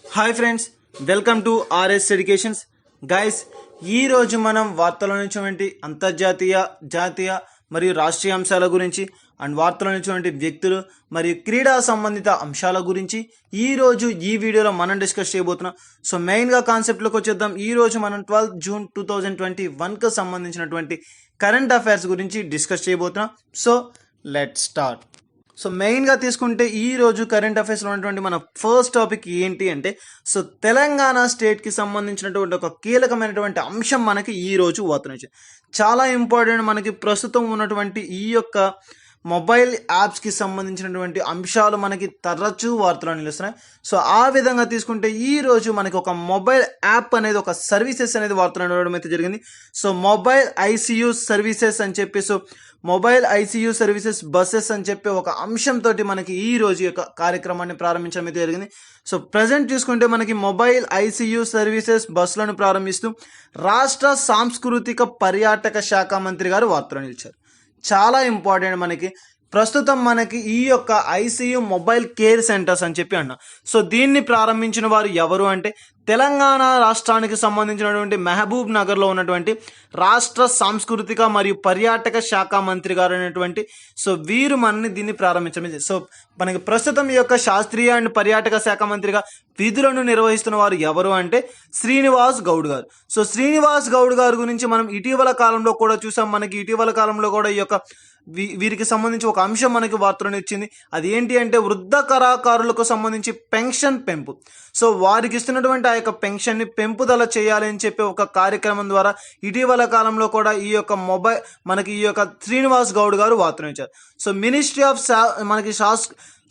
Hi friends, welcome to RS educations. Guys, ఈరోజు మనం వార్తల నుంచి అంతర్జాతీయ, జాతీయ మరియు రాష్ట్రీయ అంశాల గురించి అండ్ వార్తల నుంచి వ్యక్తులు మరియు క్రీడా సంబంధిత అంశాల గురించి ఈరోజు ఈ వీడియోలో మనం డిస్కస్ చేయబోతున్నాం. సో మెయిన్గా కాన్సెప్ట్లోకి వచ్చేద్దాం. ఈరోజు మనం 12 జూన్ 2021కు సంబంధించినటువంటి కరెంట్ అఫైర్స్ గురించి డిస్కస్ చేయబోతున్నాం. So let's start. సో మెయిన్గా తీసుకుంటే ఈరోజు కరెంట్ అఫైర్స్లో ఉన్నటువంటి మన ఫస్ట్ టాపిక్ ఏంటి అంటే, సో తెలంగాణ స్టేట్కి సంబంధించినటువంటి ఒక కీలకమైనటువంటి అంశం మనకి ఈరోజు వార్తనిచ్చింది. చాలా ఇంపార్టెంట్. మనకి ప్రస్తుతం ఉన్నటువంటి ఈ యొక్క మొబైల్ యాప్స్కి సంబంధించినటువంటి అంశాలు మనకి తరచూ వార్తలు నిలుస్తున్నాయి. సో ఆ విధంగా తీసుకుంటే ఈరోజు మనకి ఒక మొబైల్ యాప్ అనేది, ఒక సర్వీసెస్ అనేది వార్తలు నిలవడం అయితే జరిగింది. సో మొబైల్ ఐసీయూ సర్వీసెస్ అని చెప్పి, so mobile ICU services buses అని చెప్పి ఒక అంశంతో మనకి ఈ రోజు యొక్క కార్యక్రమాన్ని ప్రారంభించడం అయితే జరిగింది. సో ప్రజెంట్ చూసుకుంటే మనకి మొబైల్ ఐసీయూ సర్వీసెస్ బస్సులను ప్రారంభిస్తూ రాష్ట్ర సాంస్కృతిక పర్యాటక శాఖ మంత్రి గారు వార్తలు నిలిచారు. చాలా ఇంపార్టెంట్. మనకి ప్రస్తుతం మనకి ఈ యొక్క ఐసీయూ మొబైల్ కేర్ సెంటర్స్ అని చెప్పి అన్నాం. సో దీన్ని ప్రారంభించిన వారు ఎవరు అంటే, తెలంగాణ రాష్ట్రానికి సంబంధించినటువంటి మహబూబ్ నగర్లో ఉన్నటువంటి రాష్ట్ర సాంస్కృతిక మరియు పర్యాటక శాఖ మంత్రి గారు అనేటువంటి, సో వీరు మనని దీన్ని ప్రారంభించడం. సో మనకి ప్రస్తుతం ఈ యొక్క శాస్త్రీయ అండ్ పర్యాటక శాఖ మంత్రిగా విధులను నిర్వహిస్తున్న వారు ఎవరు అంటే శ్రీనివాస్ గౌడ్ గారు. సో శ్రీనివాస్ గౌడ్ గారి గురించి మనం ఇటీవల కాలంలో కూడా చూసాం. మనకి ఇటీవల కాలంలో కూడా ఈ యొక్క వీరికి సంబంధించి ఒక అంశం మనకి వార్తలను ఇచ్చింది. అది ఏంటి అంటే, వృద్ధ కళాకారులకు సంబంధించి పెన్షన్ పెంపు. సో వారికి ఇస్తున్నటువంటి ఆ యొక్క పెన్షన్ని పెంపుదల చేయాలి అని చెప్పి ఒక కార్యక్రమం ద్వారా ఇటీవల కాలంలో కూడా ఈ యొక్క మనకి ఈ యొక్క శ్రీనివాస్ గౌడ్ గారు వార్తను ఇచ్చారు. సో మినిస్ట్రీ ఆఫ్ మనకి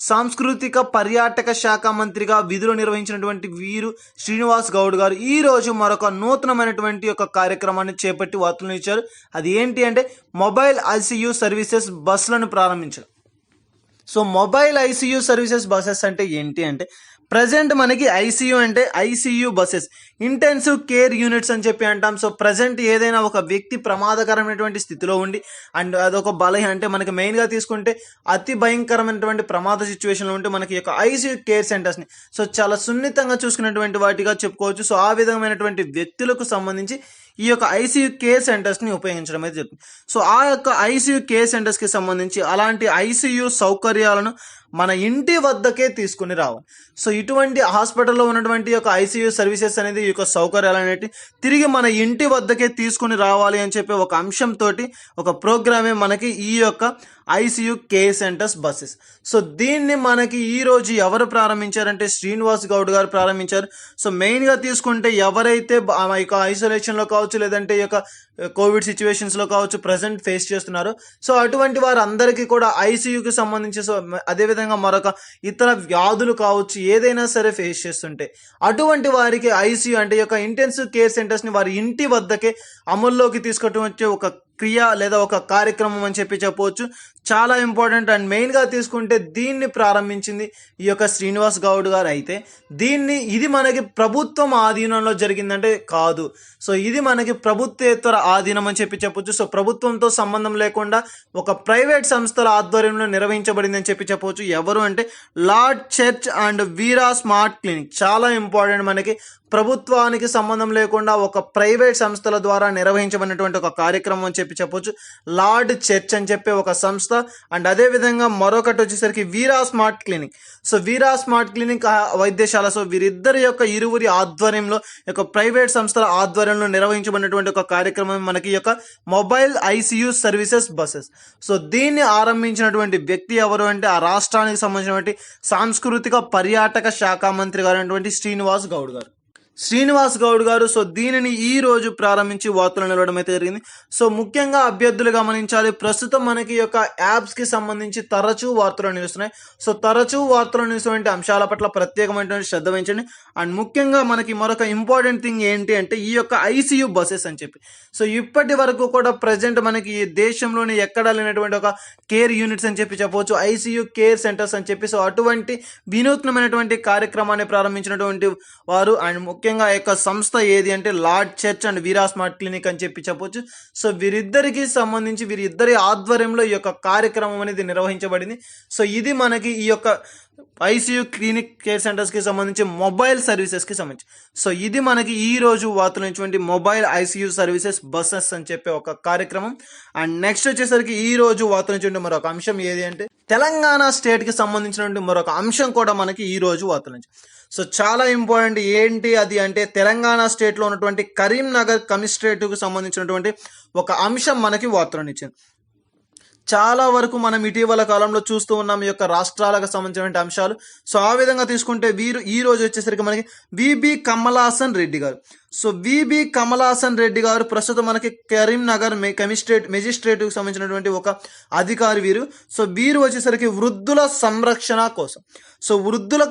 సాంస్కృతిక పర్యాటక శాఖ మంత్రిగా విధులు నిర్వహించినటువంటి వీరు శ్రీనివాస్ గౌడ్ గారు ఈ రోజు మరొక నూతనమైనటువంటి ఒక కార్యక్రమాన్ని చేపట్టి వార్తలను ఇచ్చారు. అది ఏంటి అంటే, మొబైల్ ఐసీయూ సర్వీసెస్ బస్సులను ప్రారంభించడం. So mobile ICU services buses అంటే ఏంటి అంటే, ప్రజెంట్ మనకి ఐసీయూ అంటే ICU buses, intensive care units అని చెప్పి అంటాం. సో ప్రజెంట్ ఏదైనా ఒక వ్యక్తి ప్రమాదకరమైనటువంటి స్థితిలో ఉండి, అండ్ అదొక అంటే మనకి మెయిన్గా తీసుకుంటే అతి భయంకరమైనటువంటి ప్రమాద సిచ్యువేషన్లో ఉంటే మనకి యొక్క ఐసీయూ కేర్ సెంటర్స్ని సో చాలా సున్నితంగా చూసుకున్నటువంటి వాటిగా చెప్పుకోవచ్చు. సో ఆ విధమైనటువంటి వ్యక్తులకు సంబంధించి ఈ యొక్క ఐసీయూ కేర్ సెంటర్స్ని ఉపయోగించడం అయితే జరుగుతుంది. సో ఆ యొక్క ఐసీయూ కేర్ సెంటర్స్కి సంబంధించి అలాంటి ఐసీయూ సౌకర్యాలను మన ఇంటి వద్దకే తీసుకుని రావాలి. సో ఇటువంటి హాస్పిటల్లో ఉన్నటువంటి యొక్క ఐసీయూ సర్వీసెస్ అనేది, ఈ యొక్క సౌకర్యాలు అనేవి తిరిగి మన ఇంటి వద్దకే తీసుకుని రావాలి అని చెప్పి ఒక అంశంతో ఒక ప్రోగ్రామే మనకి ఈ యొక్క ICU care centres buses. So దీన్ని మనకి ఈరోజు ఎవరు ప్రారంభించారంటే శ్రీనివాస్ గౌడ్ గారు ప్రారంభించారు. సో మెయిన్గా తీసుకుంటే ఎవరైతే ఈ యొక్క ఐసోలేషన్లో కావచ్చు, లేదంటే ఈ యొక్క కోవిడ్ సిచ్యువేషన్స్లో కావచ్చు ప్రజెంట్ ఫేస్ చేస్తున్నారు. సో అటువంటి వారు అందరికీ కూడా ఐసీయూకి సంబంధించి, సో అదేవిధంగా మరొక ఇతర వ్యాధులు కావచ్చు, ఏదైనా సరే ఫేస్ చేస్తుంటే అటువంటి వారికి ఐసీయూ అంటే ఈ యొక్క ఇంటెన్సివ్ కేర్ సెంటర్స్ని వారి ఇంటి వద్దకే అమల్లోకి తీసుకొచ్చి వచ్చే ఒక క్రియ లేదా ఒక కార్యక్రమం అని చెప్పి చెప్పవచ్చు. చాలా ఇంపార్టెంట్. అండ్ మెయిన్గా తీసుకుంటే దీన్ని ప్రారంభించింది ఈ యొక్క శ్రీనివాస్ గౌడ్ గారు. అయితే ఇది మనకి ప్రభుత్వం ఆధీనంలో జరిగిందంటే కాదు. సో ఇది మనకి ప్రభుత్వేతర ఆధీనం అని చెప్పి చెప్పొచ్చు. సో ప్రభుత్వంతో సంబంధం లేకుండా ఒక ప్రైవేట్ సంస్థల ఆధ్వర్యంలో నిర్వహించబడింది అని చెప్పి చెప్పవచ్చు. ఎవరు అంటే lord church and Veera smart clinic. చాలా ఇంపార్టెంట్. మనకి ప్రభుత్వానికి సంబంధం లేకుండా ఒక ప్రైవేట్ సంస్థల ద్వారా నిర్వహించబడినటువంటి ఒక కార్యక్రమం అని చెప్పి చెప్పొచ్చు. లార్డ్ చర్చ్ అని చెప్పే ఒక సంస్థ, అండ్ అదేవిధంగా మరొకటి వచ్చేసరికి వీరా స్మార్ట్ క్లినిక్. సో వీరా స్మార్ట్ క్లినిక్ వైద్యశాల. సో వీరిద్దరి యొక్క ఇరువురి ఆధ్వర్యంలో యొక్క ప్రైవేట్ సంస్థల ఆధ్వర్యంలో నిర్వహించబడినటువంటి ఒక కార్యక్రమం మనకి యొక్క mobile ICU services buses. So దీన్ని ఆరంభించినటువంటి వ్యక్తి ఎవరు అంటే, ఆ రాష్ట్రానికి సంబంధించినటువంటి సాంస్కృతిక పర్యాటక శాఖ మంత్రి గారు అయినటువంటి శ్రీనివాస్ గౌడ్ గారు. సో దీనిని ఈ రోజు ప్రారంభించి వార్తలు నిలవడం అయితే జరిగింది. సో ముఖ్యంగా అభ్యర్థులు గమనించాలి, ప్రస్తుతం మనకి యొక్క యాప్స్కి సంబంధించి తరచూ వార్తలు నిలుస్తున్నాయి. సో తరచూ వార్తలు నిలుస్తున్న అంశాల పట్ల ప్రత్యేకమైనటువంటి శ్రద్ధ వహించండి. అండ్ ముఖ్యంగా మనకి మరొక ఇంపార్టెంట్ థింగ్ ఏంటి అంటే, ఈ యొక్క ఐసీయూ బస్సెస్ అని చెప్పి, సో ఇప్పటి వరకు కూడా ప్రజెంట్ మనకి ఈ దేశంలోని ఎక్కడా లేనటువంటి ఒక కేర్ యూనిట్స్ అని చెప్పి చెప్పవచ్చు, ఐసీయూ కేర్ సెంటర్స్ అని చెప్పి. సో అటువంటి వినూత్నమైనటువంటి కార్యక్రమాన్ని ప్రారంభించినటువంటి వారు. అండ్ ముఖ్యంగా ముఖ్యంగా ఆ యొక్క సంస్థ ఏది అంటే lord church and Veera smart clinic అని చెప్పొచ్చు. సో వీరిద్దరికి సంబంధించి వీరిద్దరి ఆధ్వర్యంలో ఈ యొక్క కార్యక్రమం అనేది నిర్వహించబడింది. సో ఇది మనకి ఈ యొక్క ఐసీయూ క్లినిక్ కేర్ సెంటర్స్కి సంబంధించి మొబైల్ సర్వీసెస్కి సంబంధించి. సో ఇది మనకి ఈ రోజు వార్తలున్నటువంటి మొబైల్ ఐసీయూ సర్వీసెస్ బస్సెస్ అని చెప్పే ఒక కార్యక్రమం. అండ్ నెక్స్ట్ వచ్చేసరికి ఈ రోజు వార్తలున్నటువంటి మరొక అంశం ఏది అంటే తెలంగాణ స్టేట్కి సంబంధించినటువంటి మరొక అంశం కూడా మనకి ఈ రోజు వార్తలు. సో చాలా ఇంపార్టెంట్ ఏంటి అది అంటే తెలంగాణ స్టేట్లో ఉన్నటువంటి కరీంనగర్ కమిషనరేట్కి సంబంధించినటువంటి ఒక అంశం మనకి వార్తలను ఇచ్చింది. చాలా వరకు మనం ఇటీవల కాలంలో చూస్తూ ఉన్నాం ఈ యొక్క రాష్ట్రాలకు సంబంధించిన అంశాలు. సో ఆ విధంగా తీసుకుంటే వీరు ఈ రోజు వచ్చేసరికి మనకి విబి కమలాసన్ రెడ్డి గారు. సో విబి కమలాసన్ రెడ్డి గారు ప్రస్తుతం మనకి కరీంనగర్ మెజిస్ట్రేట్కి సంబంధించినటువంటి ఒక అధికారి వీరు. సో వీరు వచ్చేసరికి వృద్ధుల సంరక్షణ కోసం, సో వృద్ధుల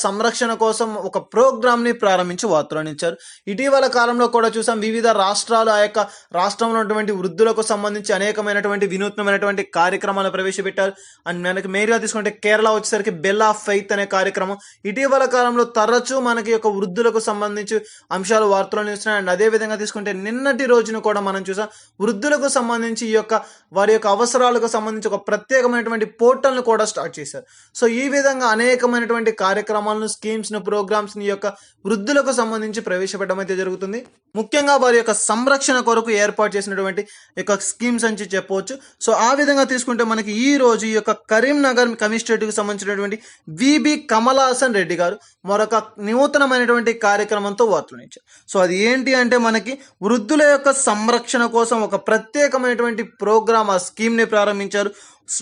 సంరక్షణ కోసం ఒక ప్రోగ్రామ్ని ప్రారంభించి వార్తలను ఇచ్చారు. ఇటీవల కాలంలో కూడా చూసాం వివిధ రాష్ట్రాలు ఆ యొక్క రాష్ట్రంలో ఉన్నటువంటి వృద్ధులకు సంబంధించి అనేకమైనటువంటి వినూత్నమైనటువంటి కార్యక్రమాలు ప్రవేశపెట్టారు. అండ్ మనకి మెయిన్గా తీసుకుంటే కేరళ వచ్చేసరికి బెల్ ఆఫ్ ఫెయిత్ అనే కార్యక్రమం ఇటీవల కాలంలో తరచూ మనకి యొక్క వృద్ధులకు సంబంధించి అంశాలు వార్తలను ఇస్తున్నాయి. అండ్ అదే విధంగా తీసుకుంటే నిన్నటి రోజున కూడా మనం చూసాం వృద్ధులకు సంబంధించి ఈ యొక్క వారి యొక్క అవసరాలకు సంబంధించి ఒక ప్రత్యేకమైనటువంటి పోర్టల్ను కూడా స్టార్ట్ చేశారు. సో ఈ విధంగా అనేకమైనటువంటి కార్యక్రమాలను, స్కీమ్స్ను, ప్రోగ్రామ్స్ని ఈ యొక్క వృద్ధులకు సంబంధించి ప్రవేశపెట్టడం అయితే జరుగుతుంది. ముఖ్యంగా వారి యొక్క సంరక్షణ కొరకు ఏర్పాటు చేసినటువంటి యొక్క స్కీమ్స్ అని చెప్పవచ్చు. సో ఆ విధంగా తీసుకుంటే మనకి ఈ రోజు ఈ యొక్క కరీంనగర్ కమిషనరేట్కి సంబంధించినటువంటి విబి కమలాసన్ రెడ్డి గారు మరొక నూతనమైనటువంటి కార్యక్రమంతో వార్తలు ఇచ్చారు. సో అది ఏంటి అంటే మనకి వృద్ధుల యొక్క సంరక్షణ కోసం ఒక ప్రత్యేకమైనటువంటి ప్రోగ్రామ్, ఆ స్కీమ్ని ప్రారంభించారు.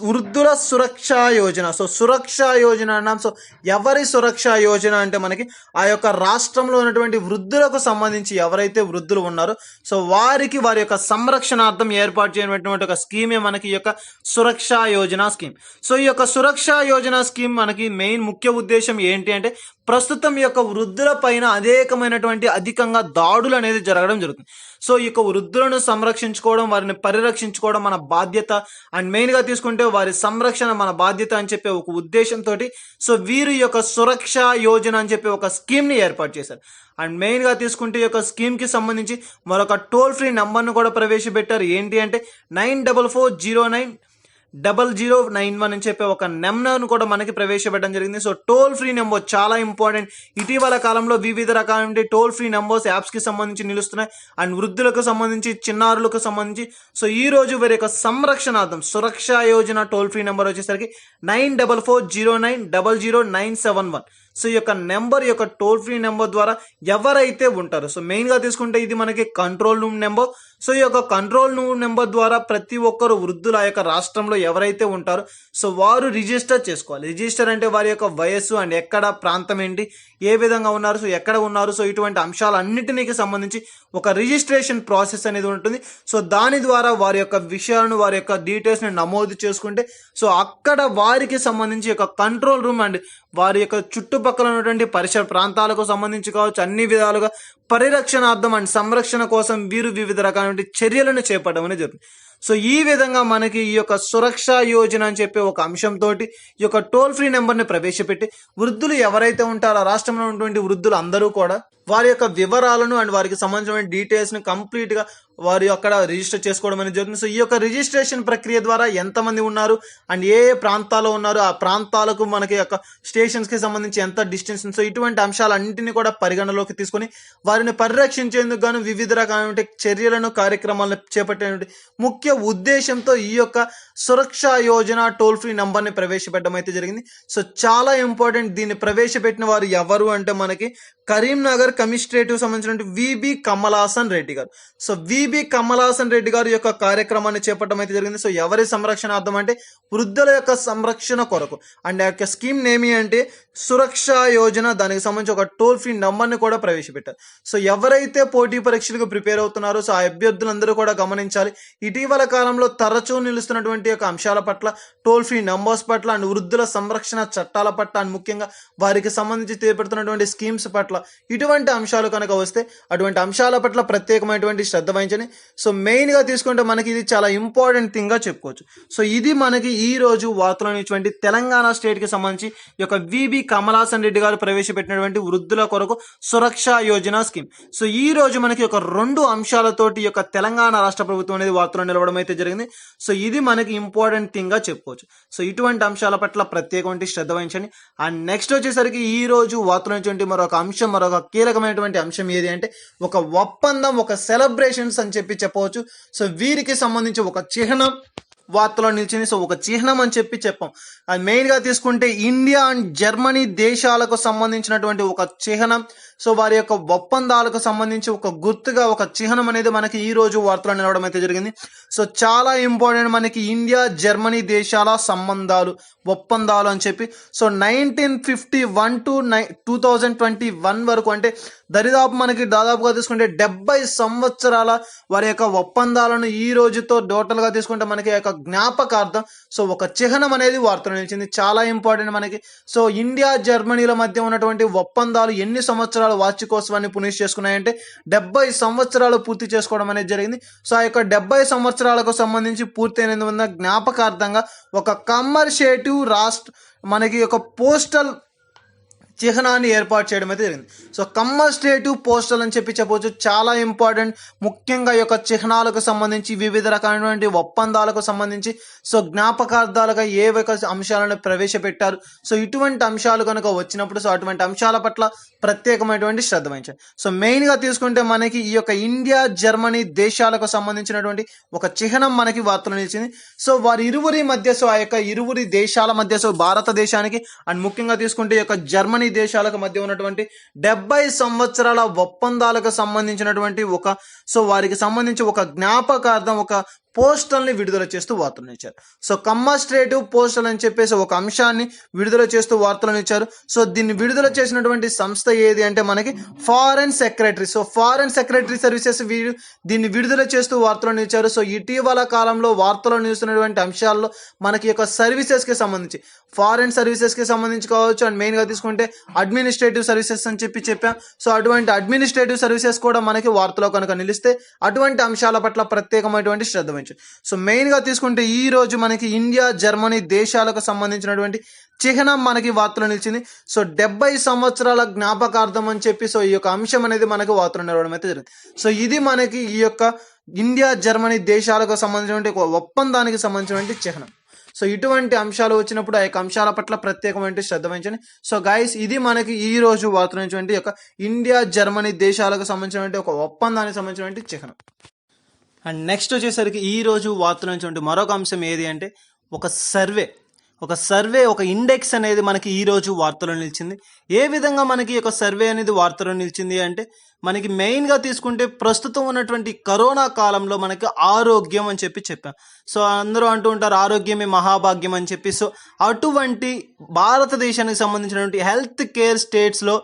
వృద్ధుల సురక్షా యోజన. సో సురక్షా యోజన అన్నాం. సో ఎవరి సురక్షా యోజన అంటే మనకి ఆ యొక్క రాష్ట్రంలో ఉన్నటువంటి వృద్ధులకు సంబంధించి ఎవరైతే వృద్ధులు ఉన్నారో సో వారికి వారి యొక్క సంరక్షణార్థం ఏర్పాటు చేయనటువంటి ఒక స్కీమే మనకి ఈ యొక్క సురక్షా యోజన స్కీమ్. సో ఈ యొక్క సురక్షా యోజన స్కీమ్ మనకి మెయిన్ ముఖ్య ఉద్దేశం ఏంటి అంటే ప్రస్తుతం ఈ యొక్క వృద్ధుల పైన అధికంగా దాడులు అనేది జరగడం జరుగుతుంది. సో ఈ యొక్క వృద్ధులను సంరక్షించుకోవడం, వారిని పరిరక్షించుకోవడం మన బాధ్యత. అండ్ మెయిన్గా తీసుకుంటే వారి సంరక్షణ మన బాధ్యత అని చెప్పే ఒక ఉద్దేశంతో సో వీరు ఈ యొక్క సురక్షా యోజన అని చెప్పి ఒక స్కీమ్ని ఏర్పాటు చేశారు. అండ్ మెయిన్గా తీసుకుంటే ఈ యొక్క స్కీమ్కి సంబంధించి మరొక టోల్ ఫ్రీ నెంబర్ను కూడా ప్రవేశపెట్టారు. ఏంటి అంటే 9440900091 అని చెప్పే ఒక నెంబర్ను కూడా మనకి ప్రవేశపెట్టడం జరిగింది. సో టోల్ ఫ్రీ నెంబర్ చాలా ఇంపార్టెంట్. ఇటీవల కాలంలో వివిధ రకాల టోల్ ఫ్రీ నెంబర్స్ యాప్స్కి సంబంధించి నిలుస్తున్నాయి. అండ్ వృద్ధులకు సంబంధించి, చిన్నారులకు సంబంధించి సో ఈ రోజు వారి యొక్క సంరక్షణార్థం సురక్షా యోజన టోల్ ఫ్రీ నెంబర్ వచ్చేసరికి 9440900971. సో ఈ యొక్క నెంబర్, ఈ యొక్క టోల్ ఫ్రీ నెంబర్ ద్వారా ఎవరైతే ఉంటారో సో మెయిన్గా తీసుకుంటే ఇది మనకి కంట్రోల్ రూమ్ నెంబర్. సో ఈ యొక్క కంట్రోల్ రూమ్ నెంబర్ ద్వారా ప్రతి ఒక్కరు వృద్ధులు ఆ యొక్క రాష్ట్రంలో ఎవరైతే ఉంటారో సో వారు రిజిస్టర్ చేసుకోవాలి. రిజిస్టర్ అంటే వారి యొక్క వయస్సు అండ్ ఎక్కడ, ప్రాంతం ఏంటి, ఏ విధంగా ఉన్నారు, సో ఎక్కడ ఉన్నారు, సో ఇటువంటి అంశాలన్నిటికి సంబంధించి ఒక రిజిస్ట్రేషన్ ప్రాసెస్ అనేది ఉంటుంది. సో దాని ద్వారా వారి యొక్క విషయాలను, వారి యొక్క డీటెయిల్స్ని నమోదు చేసుకుంటే సో అక్కడ వారికి సంబంధించి యొక్క కంట్రోల్ రూమ్ అండ్ వారి యొక్క చుట్టుపక్కల ఉన్నటువంటి పరిసర ప్రాంతాలకు సంబంధించి కావచ్చు అన్ని విధాలుగా పరిరక్షణార్థం అండ్ సంరక్షణ కోసం వీరు వివిధ రకాల చర్యలను చేపట్టడం అనేది జరుగుతుంది. సో ఈ విధంగా మనకి ఈ యొక్క సురక్షా యోజన అని చెప్పే ఒక అంశంతో ఈ యొక్క టోల్ ఫ్రీ నెంబర్ని ప్రవేశపెట్టి వృద్ధులు ఎవరైతే ఉంటారో ఆ రాష్ట్రంలో ఉన్నటువంటి వృద్ధులు అందరూ కూడా వారి యొక్క వివరాలను అండ్ వారికి సంబంధించిన డీటెయిల్స్ని కంప్లీట్గా వారి అక్కడ రిజిస్టర్ చేసుకోవడం అనేది జరుగుతుంది. సో ఈ యొక్క రిజిస్ట్రేషన్ ప్రక్రియ ద్వారా ఎంతమంది ఉన్నారు అండ్ ఏ ఏ ప్రాంతాల్లో ఉన్నారు, ఆ ప్రాంతాలకు మనకి యొక్క స్టేషన్స్కి సంబంధించి ఎంత డిస్టెన్స్, సో ఇటువంటి అంశాలన్నింటినీ కూడా పరిగణలోకి తీసుకొని వారిని పరిరక్షించేందుకు గాను వివిధ రకాలైన చర్యలను, కార్యక్రమాలను చేపట్టే ముఖ్య ఉద్దేశంతో ఈ యొక్క సురక్షా యోజన టోల్ ఫ్రీ నంబర్ని ప్రవేశపెట్టడం అయితే జరిగింది. సో చాలా ఇంపార్టెంట్. దీన్ని ప్రవేశపెట్టిన వారు ఎవరు అంటే మనకి కరీంనగర్ కమిషనరేట్కి సంబంధించిన విబి కమలాసన్ రెడ్డి గారు. సో విబి కమలాసన్ రెడ్డి గారు యొక్క కార్యక్రమాన్ని చేపట్టడం అయితే జరిగింది. సో ఎవరి సంరక్షణార్థం అంటే వృద్ధుల యొక్క సంరక్షణ కొరకు. అండ్ ఆ యొక్క స్కీమ్ ఏమి అంటే సురక్షా యోజన. దానికి సంబంధించి ఒక టోల్ ఫ్రీ నంబర్ని కూడా ప్రవేశపెట్టారు. సో ఎవరైతే పోటీ పరీక్షలకు ప్రిపేర్ అవుతున్నారో సో ఆ అభ్యర్థులందరూ కూడా గమనించాలి. ఇటీవల కాలంలో తరచూ నిలుస్తున్నటువంటి యొక్క అంశాల పట్ల, టోల్ ఫ్రీ నంబర్స్ పట్ల అండ్ వృద్ధుల సంరక్షణ చట్టాల పట్ల అండ్ ముఖ్యంగా వారికి సంబంధించి చేపడుతున్నటువంటి స్కీమ్స్ పట్ల ఇటువంటి అంశాలు కనుక వస్తే అటువంటి అంశాల పట్ల ప్రత్యేకమైనటువంటి శ్రద్ధ వహించాలి. సంబంధించి సో మెయిన్గా తీసుకుంటే మనకి ఇది చాలా ఇంపార్టెంట్ థింగ్గా చెప్పుకోవచ్చు. సో ఇది మనకి ఈ రోజు వార్తలు అనేటువంటి తెలంగాణ స్టేట్కి సంబంధించి ఈ యొక్క విబి కమలాసన్ రెడ్డి గారు ప్రవేశపెట్టినటువంటి వృద్ధుల కొరకు సురక్ష యోజన స్కీమ్. సో ఈ రోజు మనకి ఒక 2 అంశాలతోటి ఈ యొక్క తెలంగాణ రాష్ట్ర ప్రభుత్వం అనేది వార్తలు నిలవడం అయితే జరిగింది. సో ఇది మనకి ఇంపార్టెంట్ థింగ్గా చెప్పుకోవచ్చు. సో ఇటువంటి అంశాల పట్ల ప్రత్యేకమైన శ్రద్ధ వహించండి. అండ్ నెక్స్ట్ వచ్చేసరికి ఈ రోజు వార్తలు అనేటువంటి మరొక కీలకమైనటువంటి అంశం ఏది అంటే ఒక ఒప్పందం, ఒక సెలబ్రేషన్స్ అని చెప్పవచ్చు. సో వీరికి సంబంధించి ఒక చిహ్నం వార్తలో నిలిచింది. సో ఒక చిహ్నం అని చెప్పాం. అది మెయిన్గా తీసుకుంటే ఇండియా అండ్ జర్మనీ దేశాలకు సంబంధించినటువంటి ఒక చిహ్నం. సో వారి యొక్క ఒప్పందాలకు సంబంధించి ఒక గుర్తుగా ఒక చిహ్నం అనేది మనకి ఈ రోజు వార్తలో నిలవడం అయితే జరిగింది. సో చాలా ఇంపార్టెంట్ మనకి ఇండియా జర్మనీ దేశాల సంబంధాలు, ఒప్పందాలు అని చెప్పి. సో 1951 to 2021 వరకు అంటే దాదాపుగా తీసుకుంటే 70 సంవత్సరాల వారి యొక్క ఒప్పందాలను ఈ రోజుతో టోటల్గా తీసుకుంటే మనకి యొక్క జ్ఞాపకార్థం సో ఒక చిహ్నం అనేది వార్తలు నిలిచింది. చాలా ఇంపార్టెంట్ మనకి. సో ఇండియా జర్మనీల మధ్య ఉన్నటువంటి ఒప్పందాలు ఎన్ని సంవత్సరాలు వార్షికోత్సవాన్ని పునీష్ చేసుకున్నాయంటే 70 సంవత్సరాలు పూర్తి చేసుకోవడం అనేది జరిగింది. సో ఆ యొక్క 70 సంవత్సరాలకు సంబంధించి పూర్తయినందువల్ల జ్ఞాపకార్థంగా ఒక కమర్షియేటివ్ మనకి ఒక పోస్టల్ చిహ్నాన్ని ఏర్పాటు చేయడం అయితే జరిగింది. సో కమర్షియేటివ్ పోస్టల్ అని చెప్పవచ్చు. చాలా ఇంపార్టెంట్. ముఖ్యంగా ఈ యొక్క చిహ్నాలకు సంబంధించి వివిధ రకాలైనటువంటి ఒప్పందాలకు సంబంధించి సో జ్ఞాపకార్థాలుగా ఏ అంశాలను ప్రవేశపెట్టారు. సో ఇటువంటి అంశాలు కనుక వచ్చినప్పుడు సో అటువంటి అంశాల పట్ల ప్రత్యేకమైనటువంటి శ్రద్ధ వహించాలి. సో మెయిన్గా తీసుకుంటే మనకి ఈ యొక్క ఇండియా జర్మనీ దేశాలకు సంబంధించినటువంటి ఒక చిహ్నం మనకి వార్తలు నిలిచింది. సో వారి ఇరువురి మధ్య సో ఆ యొక్క ఇరువురి దేశాల మధ్య సో భారతదేశానికి అండ్ ముఖ్యంగా తీసుకుంటే ఈ యొక్క జర్మనీ దేశాలకు మధ్య ఉన్నటువంటి 70 సంవత్సరాల ఒప్పందాలకు సంబంధించినటువంటి వారికి సంబంధించి ఒక జ్ఞాపకార్థం ఒక పోస్టల్ని విడుదల చేస్తూ వార్తలను ఇచ్చారు. సో కమర్షియేటివ్ పోస్టల్ అని చెప్పేసి ఒక అంశాన్ని విడుదల చేస్తూ వార్తలను ఇచ్చారు. సో దీన్ని విడుదల చేసినటువంటి సంస్థ ఏది అంటే మనకి foreign secretary. So foreign secretary services దీన్ని విడుదల చేస్తూ వార్తలను ఇచ్చారు. సో ఇటీవల కాలంలో వార్తలు నిలుస్తున్నటువంటి అంశాల్లో మనకి యొక్క సర్వీసెస్కి సంబంధించి ఫారెన్ సర్వీసెస్కి సంబంధించి కావచ్చు అండ్ మెయిన్గా తీసుకుంటే అడ్మినిస్ట్రేటివ్ సర్వీసెస్ అని చెప్పాం. సో అటువంటి అడ్మినిస్ట్రేటివ్ సర్వీసెస్ కూడా మనకి వార్తలో కనుక నిలిస్తే అటువంటి అంశాల పట్ల ప్రత్యేకమైనటువంటి శ్రద్ధ వహించారు. సో మెయిన్గా తీసుకుంటే ఈ రోజు మనకి ఇండియా జర్మనీ దేశాలకు సంబంధించినటువంటి చిహ్నం మనకి వార్తలు నిలిచింది. సో 70 సంవత్సరాల జ్ఞాపకార్థం అని చెప్పి సో ఈ యొక్క అంశం అనేది మనకి వార్తలు నిలవడం అయితే జరిగింది. సో ఇది మనకి ఈ యొక్క ఇండియా జర్మనీ దేశాలకు సంబంధించినటువంటి ఒక ఒప్పందానికి సంబంధించినటువంటి చిహ్నం. సో ఇటువంటి అంశాలు వచ్చినప్పుడు ఆ యొక్క అంశాల పట్ల ప్రత్యేకమైన శ్రద్ధ వహించండి. సో గైస్ ఇది మనకి ఈ రోజు వార్తలు నిలిచినటువంటి యొక్క ఇండియా జర్మనీ దేశాలకు సంబంధించినటువంటి ఒక ఒప్పందానికి సంబంధించినటువంటి చిహ్నం. అండ్ నెక్స్ట్ వచ్చేసరికి ఈ రోజు వార్తల నుంచి మరొక అంశం ఏది అంటే ఒక సర్వే ఒక ఇండెక్స్ అనేది మనకి ఈ రోజు వార్తలో నిలిచింది. ఏ విధంగా మనకి ఒక సర్వే అనేది వార్తలో నిలిచింది అంటే మనకి మెయిన్గా తీసుకుంటే ప్రస్తుతం ఉన్నటువంటి కరోనా కాలంలో మనకి ఆరోగ్యం అని చెప్పాం. సో అందరూ అంటూ ఉంటారు ఆరోగ్యమే మహాభాగ్యం అని చెప్పి. సో అటువంటి భారతదేశానికి సంబంధించినటువంటి హెల్త్ కేర్ స్టేట్స్లో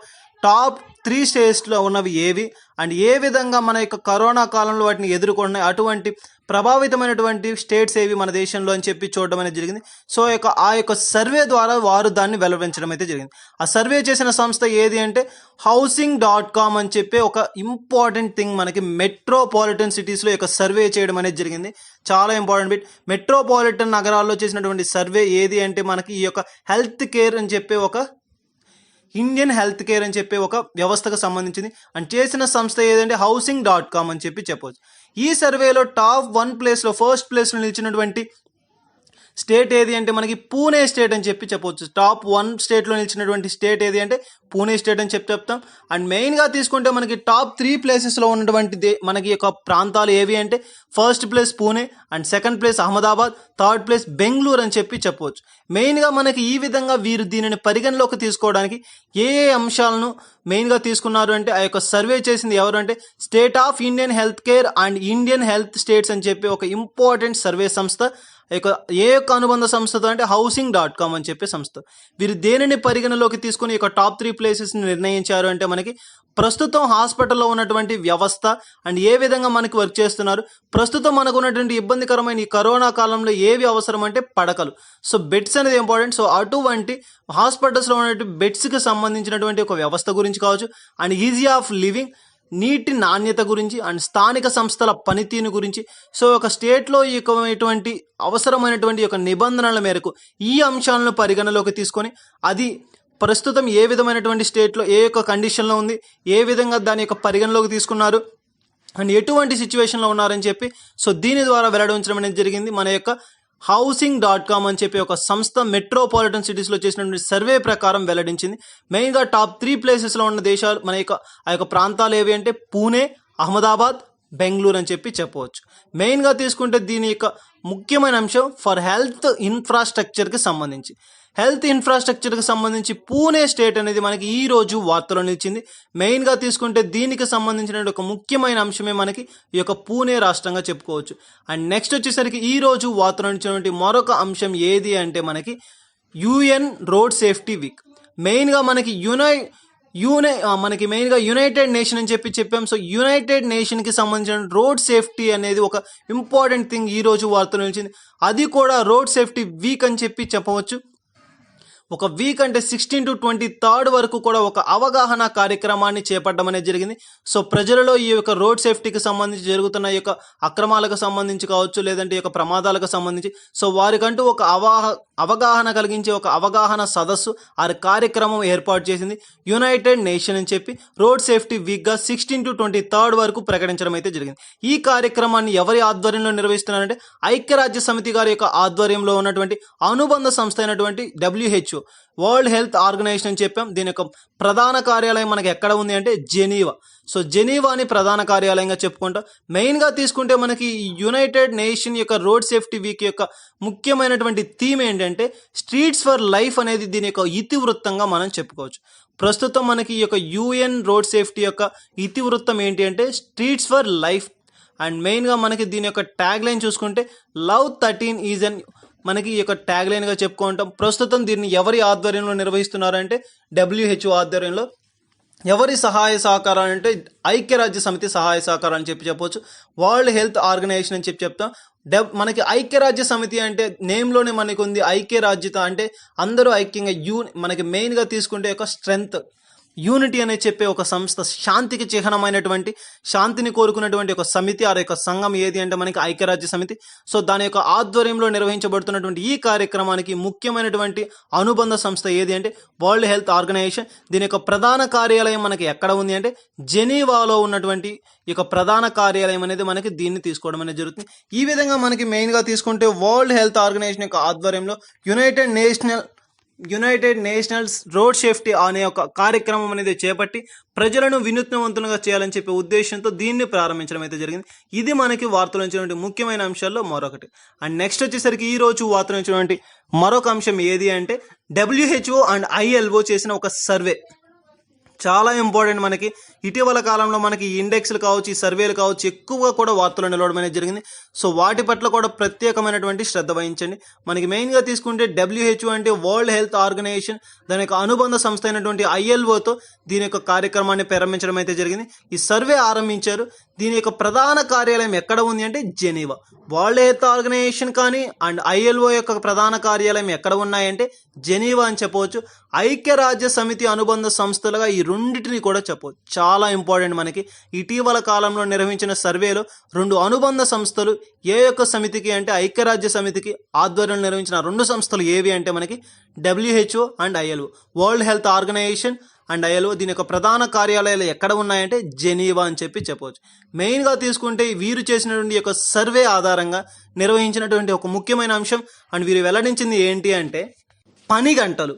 టాప్ 3 స్టేట్స్లో ఉన్నవి ఏవి అండ్ ఏ విధంగా మన యొక్క కరోనా కాలంలో వాటిని ఎదుర్కొన్నాయి, అటువంటి ప్రభావితమైనటువంటి స్టేట్స్ ఏవి మన దేశంలో అని చెప్పి చూడడం అనేది జరిగింది. సో ఆ యొక్క సర్వే ద్వారా వారు దాన్ని వెల్లడించడం అయితే జరిగింది. ఆ సర్వే చేసిన సంస్థ ఏది అంటే housing.com అని చెప్పి ఒక ఇంపార్టెంట్ థింగ్ మనకి మెట్రోపాలిటన్ సిటీస్లో యొక్క సర్వే చేయడం అనేది జరిగింది. చాలా ఇంపార్టెంట్ బిట్. మెట్రోపాలిటన్ నగరాల్లో చేసినటువంటి సర్వే ఏది అంటే మనకి ఈ యొక్క హెల్త్ కేర్ అని చెప్పి ఒక ఇండియన్ హెల్త్ కేర్ అని చెప్పి ఒక వ్యవస్థకు సంబంధించింది అండ్ చేసిన సంస్థ ఏదంటే housing.com అని చెప్పవచ్చు. ఈ సర్వేలో టాప్ 1 ప్లేస్లో ఫస్ట్ ప్లేస్లో నిలిచినటువంటి స్టేట్ ఏది అంటే మనకి పూణే స్టేట్ అని చెప్పవచ్చు. టాప్ 1 స్టేట్లో నిలిచినటువంటి స్టేట్ ఏది అంటే పూణే స్టేట్ అని చెప్తాం. అండ్ మెయిన్గా తీసుకుంటే మనకి టాప్ 3 ప్లేసెస్లో ఉన్నటువంటి మనకి యొక్క ప్రాంతాలు ఏవి అంటే first place Pune and second place Ahmedabad, third place Bengaluru అని చెప్పవచ్చు. మెయిన్గా మనకి ఈ విధంగా వీరు దీనిని పరిగణలోకి తీసుకోవడానికి ఏ అంశాలను మెయిన్గా తీసుకున్నారు అంటే ఆ యొక్క సర్వే చేసింది ఎవరు అంటే state of Indian health care and Indian health states అని చెప్పి ఒక ఇంపార్టెంట్ సర్వే సంస్థ. ఏ యొక్క అనుబంధ సంస్థతో అంటే housing.com అని చెప్పే సంస్థ. వీరు దేనిని పరిగణలోకి తీసుకుని ఒక టాప్ 3 ప్లేసెస్ని నిర్ణయించారు అంటే మనకి ప్రస్తుతం హాస్పిటల్లో ఉన్నటువంటి వ్యవస్థ అండ్ ఏ విధంగా మనకి వర్క్ చేస్తున్నారు, ప్రస్తుతం మనకు ఉన్నటువంటి ఇబ్బందికరమైన ఈ కరోనా కాలంలో ఏవి అవసరం అంటే పడకలు. సో బెడ్స్ అనేది ఇంపార్టెంట్. సో అటువంటి హాస్పిటల్స్లో ఉన్నటువంటి బెడ్స్కి సంబంధించినటువంటి ఒక వ్యవస్థ గురించి కావచ్చు అండ్ ఈజీ ఆఫ్ లివింగ్ నీటి నాణ్యత గురించి అండ్ స్థానిక సంస్థల పనితీరు గురించి, సో ఒక స్టేట్లో ఈ యొక్క అవసరమైనటువంటి యొక్క నిబంధనల మేరకు ఈ అంశాలను పరిగణలోకి తీసుకొని అది ప్రస్తుతం ఏ విధమైనటువంటి స్టేట్లో ఏ యొక్క కండిషన్లో ఉంది, ఏ విధంగా దాని యొక్క పరిగణలోకి తీసుకున్నారు అండ్ ఎటువంటి సిచ్యువేషన్లో ఉన్నారని చెప్పి సో దీని ద్వారా వెల్లడించడం అనేది జరిగింది. మన యొక్క housing.com అని చెప్పి ఒక సంస్థ మెట్రోపాలిటన్ సిటీస్లో చేసినటువంటి సర్వే ప్రకారం వెల్లడించింది. మెయిన్గా టాప్ 3 ప్లేసెస్లో ఉన్న దేశాలు మన యొక్క ఆ యొక్క ప్రాంతాలు ఏవి అంటే పూణే, అహ్మదాబాద్, బెంగళూరు అని చెప్పి చెప్పవచ్చు. మెయిన్గా తీసుకుంటే దీని యొక్క ముఖ్యమైన అంశం ఫర్ హెల్త్ ఇన్ఫ్రాస్ట్రక్చర్కి సంబంధించి. హెల్త్ ఇన్ఫ్రాస్ట్రక్చర్కి సంబంధించి పూణే స్టేట్ అనేది మనకి ఈ రోజు వార్తలో నిలిచింది. మెయిన్గా తీసుకుంటే దీనికి సంబంధించిన ఒక ముఖ్యమైన అంశమే మనకి ఈ యొక్క పూణే రాష్ట్రంగా చెప్పుకోవచ్చు. అండ్ నెక్స్ట్ వచ్చేసరికి ఈ రోజు వార్తలో నిలిచినటువంటి మరొక అంశం ఏది అంటే మనకి యుఎన్ రోడ్ సేఫ్టీ వీక్. మెయిన్గా మనకి మెయిన్గా యునైటెడ్ నేషన్ అని చెప్పాం. సో యునైటెడ్ నేషన్కి సంబంధించిన రోడ్ సేఫ్టీ అనేది ఒక ఇంపార్టెంట్ థింగ్ ఈ రోజు వార్తలో నిలిచింది. అది కూడా రోడ్ సేఫ్టీ వీక్ అని చెప్పవచ్చు. ఒక వీక్ అంటే 16 to 23 వరకు కూడా ఒక అవగాహన కార్యక్రమాన్ని చేపట్టడం అనేది జరిగింది. సో ప్రజలలో ఈ యొక్క రోడ్ సేఫ్టీకి సంబంధించి జరుగుతున్న ఈ యొక్క అక్రమాలకు సంబంధించి కావచ్చు, లేదంటే ఈ యొక్క ప్రమాదాలకు సంబంధించి సో వారికంటూ ఒక అవగాహన కలిగించే ఒక అవగాహన సదస్సు ఆ కార్యక్రమం ఏర్పాటు చేసింది యునైటెడ్ నేషన్ అని చెప్పి రోడ్ సేఫ్టీ వీక్గా 16 to 23 వరకు ప్రకటించడం అయితే జరిగింది. ఈ కార్యక్రమాన్ని ఎవరి ఆధ్వర్యంలో నిర్వహిస్తున్నారంటే ఐక్యరాజ్య సమితి గారి యొక్క ఆధ్వర్యంలో ఉన్నటువంటి అనుబంధ సంస్థ అయినటువంటి WHO వరల్డ్ హెల్త్ ఆర్గనైజేషన్ అని చెప్పాం. దీని యొక్క ప్రధాన కార్యాలయం మనకి ఎక్కడ ఉంది అంటే జెనీవా. సో జెనీవాని ప్రధాన కార్యాలయంగా చెప్పుకుంటాం. మెయిన్గా తీసుకుంటే మనకి యునైటెడ్ నేషన్ యొక్క రోడ్ సేఫ్టీ వీక్ యొక్క ముఖ్యమైనటువంటి థీమ్ ఏంటంటే స్ట్రీట్స్ ఫర్ లైఫ్ అనేది దీని యొక్క ఇతివృత్తంగా మనం చెప్పుకోవచ్చు. ప్రస్తుతం మనకి ఈ యొక్క యుఎన్ రోడ్ సేఫ్టీ యొక్క ఇతివృత్తం ఏంటి అంటే స్ట్రీట్స్ ఫర్ లైఫ్. అండ్ మెయిన్గా మనకి దీని యొక్క ట్యాగ్ లైన్ చూసుకుంటే లవ్ 13 ఈజ్ అన్ మనకి ఈ యొక్క ట్యాగ్ లైన్గా చెప్పుకుంటాం. ప్రస్తుతం దీన్ని ఎవరి ఆధ్వర్యంలో నిర్వహిస్తున్నారంటే WHO ఆధ్వర్యంలో. ఎవరి సహాయ సహకారాలు అంటే ఐక్యరాజ్య సమితి సహాయ సహకారం అని చెప్పవచ్చు. వరల్డ్ హెల్త్ ఆర్గనైజేషన్ అని చెప్తాం. మనకి ఐక్యరాజ్య సమితి అంటే నేమ్లోనే మనకు ఉంది ఐక్యరాజ్యత అంటే అందరూ ఐక్యంగా మనకి మెయిన్గా తీసుకుంటే ఒక స్ట్రెంగ్త్ యూనిటీ అనే చెప్పే ఒక సంస్థ, శాంతికి చిహ్నమైనటువంటి శాంతిని కోరుకున్నటువంటి ఒక సమితి ఆ యొక్క సంఘం ఏది అంటే మనకి ఐక్యరాజ్య సమితి. సో దాని యొక్క ఆధ్వర్యంలో నిర్వహించబడుతున్నటువంటి ఈ కార్యక్రమానికి ముఖ్యమైనటువంటి అనుబంధ సంస్థ ఏది అంటే వరల్డ్ హెల్త్ ఆర్గనైజేషన్. దీని యొక్క ప్రధాన కార్యాలయం మనకి ఎక్కడ ఉంది అంటే జెనీవాలో ఉన్నటువంటి ఈ యొక్క ప్రధాన కార్యాలయం అనేది మనకి దీన్ని తీసుకోవడం అనేది జరుగుతుంది. ఈ విధంగా మనకి మెయిన్గా తీసుకుంటే వరల్డ్ హెల్త్ ఆర్గనైజేషన్ యొక్క ఆధ్వర్యంలో యునైటెడ్ నేషనల్స్ రోడ్ సేఫ్టీ అనే ఒక కార్యక్రమం అనేది చేపట్టి ప్రజలను వినూత్నవంతులుగా చేయాలని చెప్పే ఉద్దేశంతో దీన్ని ప్రారంభించడం అయితే జరిగింది. ఇది మనకి వార్తలు వచ్చినటువంటి ముఖ్యమైన అంశాల్లో మరొకటి. అండ్ నెక్స్ట్ వచ్చేసరికి ఈ రోజు వార్తలు వచ్చినటువంటి మరొక అంశం ఏది అంటే WHO అండ్ ILO చేసిన ఒక సర్వే. చాలా ఇంపార్టెంట్. మనకి ఇటీవల కాలంలో మనకి ఈ ఇండెక్స్లు కావచ్చు, ఈ సర్వేలు కావచ్చు ఎక్కువగా కూడా వార్తలు నిలవడం అనేది జరిగింది. సో వాటి పట్ల కూడా ప్రత్యేకమైనటువంటి శ్రద్ధ వహించండి. మనకి మెయిన్గా తీసుకుంటే WHO అంటే వరల్డ్ హెల్త్ ఆర్గనైజేషన్, దాని యొక్క అనుబంధ సంస్థ అయినటువంటి ILOతో దీని యొక్క కార్యక్రమాన్ని ప్రారంభించడం అయితే జరిగింది. ఈ సర్వే ఆరంభించారు. దీని యొక్క ప్రధాన కార్యాలయం ఎక్కడ ఉంది అంటే జెనీవా. వరల్డ్ హెల్త్ ఆర్గనైజేషన్ కానీ అండ్ ILO యొక్క ప్రధాన కార్యాలయం ఎక్కడ ఉన్నాయంటే జెనీవా అని చెప్పవచ్చు. ఐక్యరాజ్య సమితి అనుబంధ సంస్థలుగా ఈ రెండింటిని కూడా చెప్పవచ్చు. చాలా ఇంపార్టెంట్. మనకి ఇటీవల కాలంలో నిర్వహించిన సర్వేలో 2 అనుబంధ సంస్థలు ఏ యొక్క సమితికి అంటే ఐక్యరాజ్య సమితికి ఆధ్వర్యంలో నిర్వహించిన 2 సంస్థలు ఏవి అంటే మనకి WHO and ILO. World Health Organization and ILO దీని యొక్క ప్రధాన కార్యాలయాలు ఎక్కడ ఉన్నాయంటే జెనీవా అని చెప్పవచ్చు. మెయిన్గా తీసుకుంటే వీరు చేసినటువంటి యొక్క సర్వే ఆధారంగా నిర్వహించినటువంటి ఒక ముఖ్యమైన అంశం అండ్ వీరు వెల్లడించింది ఏంటి అంటే పని గంటలు.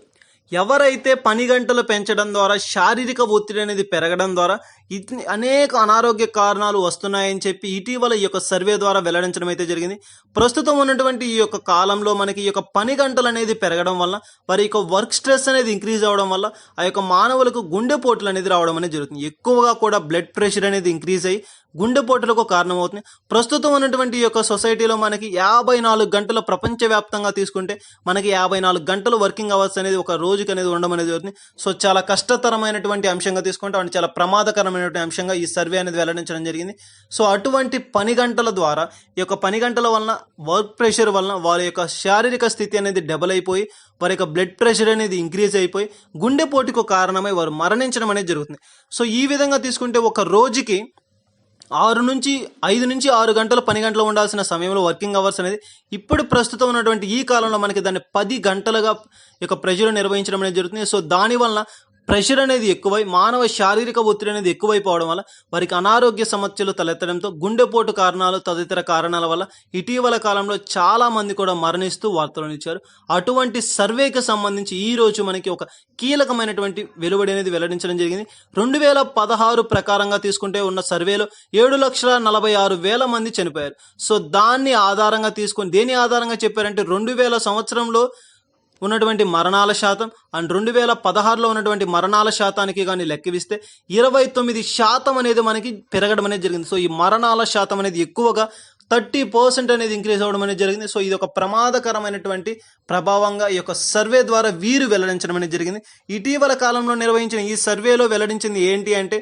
ఎవరైతే పని గంటలు పెంచడం ద్వారా శారీరక ఒత్తిడి అనేది పెరగడం ద్వారా అనేక అనారోగ్య కారణాలు వస్తున్నాయని చెప్పి ఇటీవల ఈ యొక్క సర్వే ద్వారా వెల్లడించడం అయితే జరిగింది. ప్రస్తుతం ఉన్నటువంటి ఈ యొక్క కాలంలో మనకి ఈ యొక్క పని గంటలు అనేది పెరగడం వల్ల వారి యొక్క వర్క్ స్ట్రెస్ అనేది ఇంక్రీజ్ అవ్వడం వల్ల ఆ యొక్క మానవులకు గుండెపోట్లు అనేది రావడం అనేది జరుగుతుంది. ఎక్కువగా కూడా బ్లడ్ ప్రెషర్ అనేది ఇంక్రీజ్ అయ్యి గుండెపోటులకు కారణమవుతుంది. ప్రస్తుతం ఉన్నటువంటి ఈ యొక్క సొసైటీలో మనకి 54 గంటల ప్రపంచవ్యాప్తంగా తీసుకుంటే మనకి 54 గంటలు వర్కింగ్ అవర్స్ అనేది ఒక రోజుకి అనేది ఉండడం అనేది జరుగుతుంది. సో చాలా కష్టతరమైనటువంటి అంశంగా తీసుకుంటే అంటే చాలా ప్రమాదకరమైనటువంటి అంశంగా ఈ సర్వే అనేది వెల్లడించడం జరిగింది. సో అటువంటి పని గంటల ద్వారా ఈ యొక్క పని గంటల వలన వర్క్ ప్రెషర్ వలన వారి యొక్క శారీరక స్థితి అనేది డబల్ అయిపోయి వారి యొక్క బ్లడ్ ప్రెషర్ అనేది ఇంక్రీజ్ అయిపోయి గుండెపోటుకు కారణమై వారు మరణించడం అనేది జరుగుతుంది. సో ఈ విధంగా తీసుకుంటే ఒక రోజుకి 5 నుంచి 6 గంటలు, 10 గంటలు ఉండాల్సిన సమయంలో వర్కింగ్ అవర్స్ అనేది ఇప్పుడు ప్రస్తుతం ఉన్నటువంటి ఈ కాలంలో మనకి దాన్ని 10 గంటలుగా ఈ యొక్క ప్రెషర్ నిర్వహించడం అనేది జరుగుతుంది. సో దానివల్ల ప్రెషర్ అనేది ఎక్కువై మానవ శారీరక ఒత్తిడి అనేది ఎక్కువైపోవడం వల్ల వారికి అనారోగ్య సమస్యలు తలెత్తడంతో గుండెపోటు కారణాలు తదితర కారణాల వల్ల ఇటీవల కాలంలో చాలా మంది కూడా మరణిస్తూ వార్తలను ఇచ్చారు. అటువంటి సర్వేకి సంబంధించి ఈ రోజు మనకి ఒక కీలకమైనటువంటి వెలువడి అనేది వెల్లడించడం జరిగింది. 2016 ప్రకారంగా తీసుకుంటే ఉన్న సర్వేలో 7,46,000 మంది చనిపోయారు. సో దాన్ని ఆధారంగా తీసుకొని దేని ఆధారంగా చెప్పారంటే 2000 సంవత్సరంలో ఉన్నటువంటి మరణాల శాతం అండ్ 2016లో ఉన్నటువంటి మరణాల శాతానికి కానీ లెక్కవిస్తే 29% అనేది మనకి పెరగడం అనేది జరిగింది. సో ఈ మరణాల శాతం అనేది ఎక్కువగా 30% అనేది ఇంక్రీజ్ అవ్వడం అనేది జరిగింది. సో ఇది ఒక ప్రమాదకరమైనటువంటి ప్రభావంగా ఈ యొక్క సర్వే ద్వారా వీరు వెల్లడించడం అనేది జరిగింది. ఇటీవల కాలంలో నిర్వహించిన ఈ సర్వేలో వెల్లడించింది ఏంటి అంటే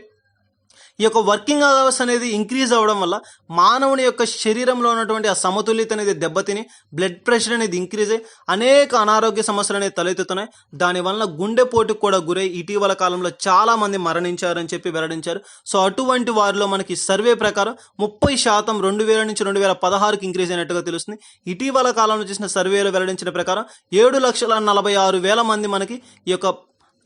ఈ యొక్క వర్కింగ్ అవర్స్ అనేది ఇంక్రీజ్ అవ్వడం వల్ల మానవుని యొక్క శరీరంలో ఉన్నటువంటి ఆ సమతుల్యత అనేది దెబ్బతిని బ్లడ్ ప్రెషర్ అనేది ఇంక్రీజ్ అయ్యి అనేక అనారోగ్య సమస్యలు అనేది తలెత్తుతున్నాయి. దానివల్ల గుండెపోటుకు కూడా గురై ఇటీవల కాలంలో చాలా మంది మరణించారని చెప్పి వెల్లడించారు. సో అటువంటి వారిలో మనకి సర్వే ప్రకారం 30% 2000 నుంచి 2016కి ఇంక్రీజ్ అయినట్టుగా తెలుస్తుంది. ఇటీవల కాలంలో చేసిన సర్వేలో వెల్లడించిన ప్రకారం 7,46,000 మంది మనకి ఈ యొక్క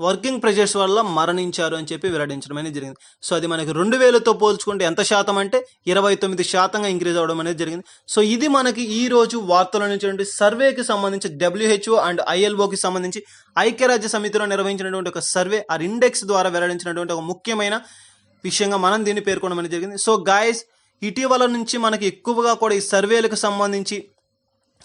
వర్కింగ్ ప్రెషర్స్ వల్ల మరణించారు అని చెప్పి వెల్లడించడం అనేది జరిగింది. సో అది మనకి 2000తో పోల్చుకుంటే ఎంత శాతం అంటే 29% ఇంక్రీజ్ అవ్వడం అనేది జరిగింది. సో ఇది మనకి ఈ రోజు వార్తల నుంచి సర్వేకి సంబంధించి WHO అండ్ ILOకి సంబంధించి ఐక్యరాజ్య సమితిలో నిర్వహించినటువంటి ఒక సర్వే ఆ ఇండెక్స్ ద్వారా వెల్లడించినటువంటి ఒక ముఖ్యమైన విషయంగా మనం దీన్ని పేర్కొనడం అనేది జరిగింది. సో గైస్ ఇటీవల నుంచి మనకి ఎక్కువగా కూడా ఈ సర్వేలకు సంబంధించి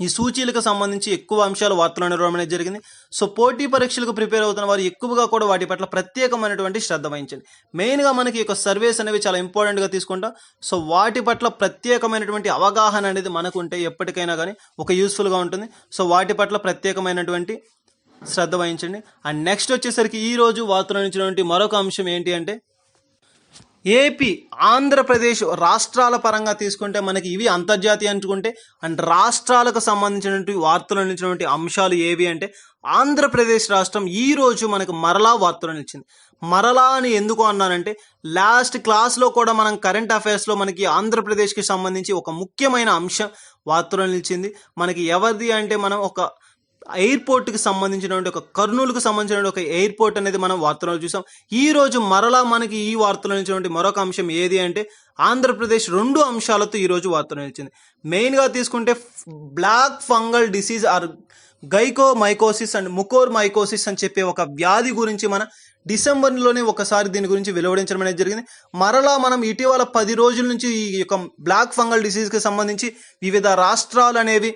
ఈ సూచీలకు సంబంధించి ఎక్కువ అంశాలు వార్తలు నిర్వహణ అనేది జరిగింది. సో పోటీ పరీక్షలకు ప్రిపేర్ అవుతున్న వారు ఎక్కువగా కూడా వాటి పట్ల ప్రత్యేకమైనటువంటి శ్రద్ధ వహించండి. మెయిన్గా మనకి ఈ యొక్క సర్వేస్ అనేవి చాలా ఇంపార్టెంట్గా తీసుకుంటాం. సో వాటి పట్ల ప్రత్యేకమైనటువంటి అవగాహన అనేది మనకు ఉంటే ఎప్పటికైనా కానీ ఒక యూస్ఫుల్గా ఉంటుంది. సో వాటి పట్ల ప్రత్యేకమైనటువంటి శ్రద్ధ వహించండి. అండ్ నెక్స్ట్ వచ్చేసరికి ఈ రోజు వార్తలు నుంచి మరొక అంశం ఏంటి అంటే ఏపీ, ఆంధ్రప్రదేశ్ రాష్ట్రాల పరంగా తీసుకుంటే మనకి ఇవి అంతర్జాతీయ అనుకుంటే అండ్ రాష్ట్రాలకు సంబంధించినటువంటి వార్తలు నిలిచినటువంటి అంశాలు ఏవి అంటే ఆంధ్రప్రదేశ్ రాష్ట్రం ఈ రోజు మనకు మరలా వార్తలు నిలిచింది. మరలా అని ఎందుకు అన్నానంటే లాస్ట్ క్లాస్లో కూడా మనం కరెంట్ అఫైర్స్లో మనకి ఆంధ్రప్రదేశ్కి సంబంధించి ఒక ముఖ్యమైన అంశం వార్తలు నిలిచింది. మనకి ఎవరిది అంటే మనం ఒక ఎయిర్పోర్ట్కి సంబంధించినటువంటి ఒక కర్నూలుకు సంబంధించినటువంటి ఒక ఎయిర్పోర్ట్ అనేది మనం వార్తల్లో చూసాం. ఈ రోజు మరలా మనకి ఈ వార్తలో నిలిచినటువంటి మరొక అంశం ఏది అంటే ఆంధ్రప్రదేశ్ 2 అంశాలతో ఈరోజు వార్తలు నిలిచింది. మెయిన్గా తీసుకుంటే black fungal disease or zygomycosis and mucormycosis అని చెప్పే ఒక వ్యాధి గురించి మన డిసెంబర్లోనే ఒకసారి దీని గురించి వెలువడించడం అనేది జరిగింది. మరలా మనం ఇటీవల 10 రోజుల నుంచి ఈ యొక్క బ్లాక్ ఫంగల్ డిసీజ్కి సంబంధించి వివిధ రాష్ట్రాలు అనేవి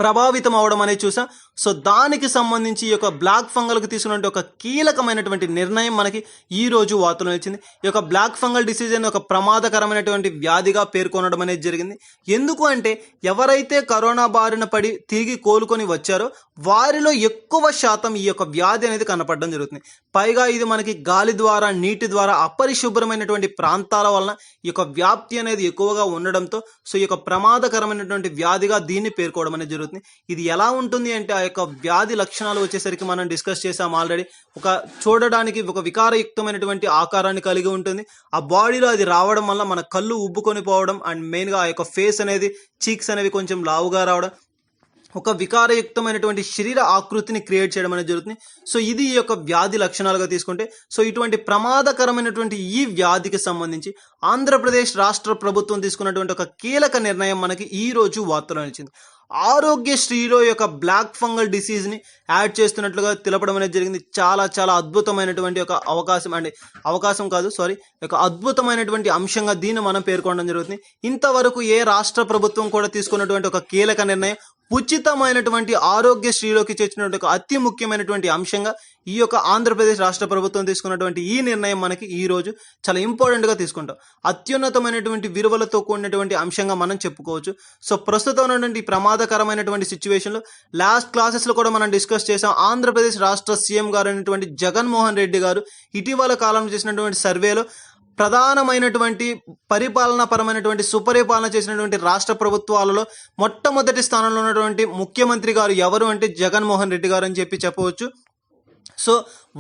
ప్రభావితం అవడం అనేది చూసాం. సో దానికి సంబంధించి ఈ యొక్క బ్లాక్ ఫంగల్కి తీసుకున్నటువంటి ఒక కీలకమైనటువంటి నిర్ణయం మనకి ఈ రోజు వార్తలు వచ్చింది. ఈ యొక్క బ్లాక్ ఫంగల్ డిసీజ్ అనేది ఒక ప్రమాదకరమైనటువంటి వ్యాధిగా పేర్కొనడం అనేది జరిగింది. ఎందుకు అంటే ఎవరైతే కరోనా బారిన పడి తిరిగి కోలుకొని వచ్చారో వారిలో ఎక్కువ శాతం ఈ యొక్క వ్యాధి అనేది కనపడడం జరుగుతుంది. పైగా ఇది మనకి గాలి ద్వారా, నీటి ద్వారా అపరిశుభ్రమైనటువంటి ప్రాంతాల వలన ఈ యొక్క వ్యాప్తి అనేది ఎక్కువగా ఉండడంతో సో ఈ యొక్క ప్రమాదకరమైనటువంటి వ్యాధిగా దీన్ని పేర్కోవడం అనేది జరుగుతుంది. ఇది ఎలా ఉంటుంది అంటే ఆ యొక్క వ్యాధి లక్షణాలు వచ్చేసరికి మనం డిస్కస్ చేసాం ఆల్రెడీ. ఒక చూడడానికి ఒక వికారయుక్తమైనటువంటి ఆకారాన్ని కలిగి ఉంటుంది. ఆ బాడీలో అది రావడం వల్ల మన కళ్ళు ఉబ్బుకొని పోవడం అండ్ మెయిన్గా ఆ యొక్క ఫేస్ అనేది, చీక్స్ అనేవి కొంచెం లావుగా రావడం, ఒక వికారయుక్తమైనటువంటి శరీర ఆకృతిని క్రియేట్ చేయడం అనేది జరుగుతుంది. సో ఇది ఈ యొక్క వ్యాధి లక్షణాలుగా తీసుకుంటే సో ఇటువంటి ప్రమాదకరమైనటువంటి ఈ వ్యాధికి సంబంధించి ఆంధ్రప్రదేశ్ రాష్ట్ర ప్రభుత్వం తీసుకున్నటువంటి ఒక కీలక నిర్ణయం మనకి ఈ రోజు వార్తలో నిలిచింది. ఆరోగ్యశ్రీలో యొక్క బ్లాక్ ఫంగల్ డిసీజ్ని యాడ్ చేస్తున్నట్లుగా తెలపడం అనేది జరిగింది. చాలా చాలా అద్భుతమైనటువంటి ఒక అద్భుతమైనటువంటి అంశంగా దీన్ని మనం పేర్కొనడం జరుగుతుంది. ఇంతవరకు ఏ రాష్ట్ర ప్రభుత్వం కూడా తీసుకున్నటువంటి ఒక కీలక నిర్ణయం ఉచితమైనటువంటి ఆరోగ్యశ్రీలోకి చేర్చినటువంటి ఒక అతి ముఖ్యమైనటువంటి అంశంగా ఈ యొక్క ఆంధ్రప్రదేశ్ రాష్ట్ర ప్రభుత్వం తీసుకున్నటువంటి ఈ నిర్ణయం మనకి ఈ రోజు చాలా ఇంపార్టెంట్గా తీసుకుంటాం. అత్యున్నతమైనటువంటి విలువలతో కూడినటువంటి అంశంగా మనం చెప్పుకోవచ్చు. సో ప్రస్తుతం ఉన్నటువంటి ప్రమాదకరమైనటువంటి సిచ్యువేషన్లో లాస్ట్ క్లాసెస్లో కూడా మనం డిస్కస్ చేసాం. ఆంధ్రప్రదేశ్ రాష్ట్ర సీఎం గారు అయినటువంటి జగన్మోహన్ రెడ్డి గారు ఇటీవల కాలంలో చేసినటువంటి సర్వేలో ప్రధానమైనటువంటి పరిపాలనా పరమైనటువంటి సుపరిపాలన చేసినటువంటి రాష్ట్ర ప్రభుత్వాలలో మొట్టమొదటి స్థానంలో ఉన్నటువంటి ముఖ్యమంత్రి గారు ఎవరు అంటే జగన్మోహన్ రెడ్డి గారు అని చెప్పవచ్చు. సో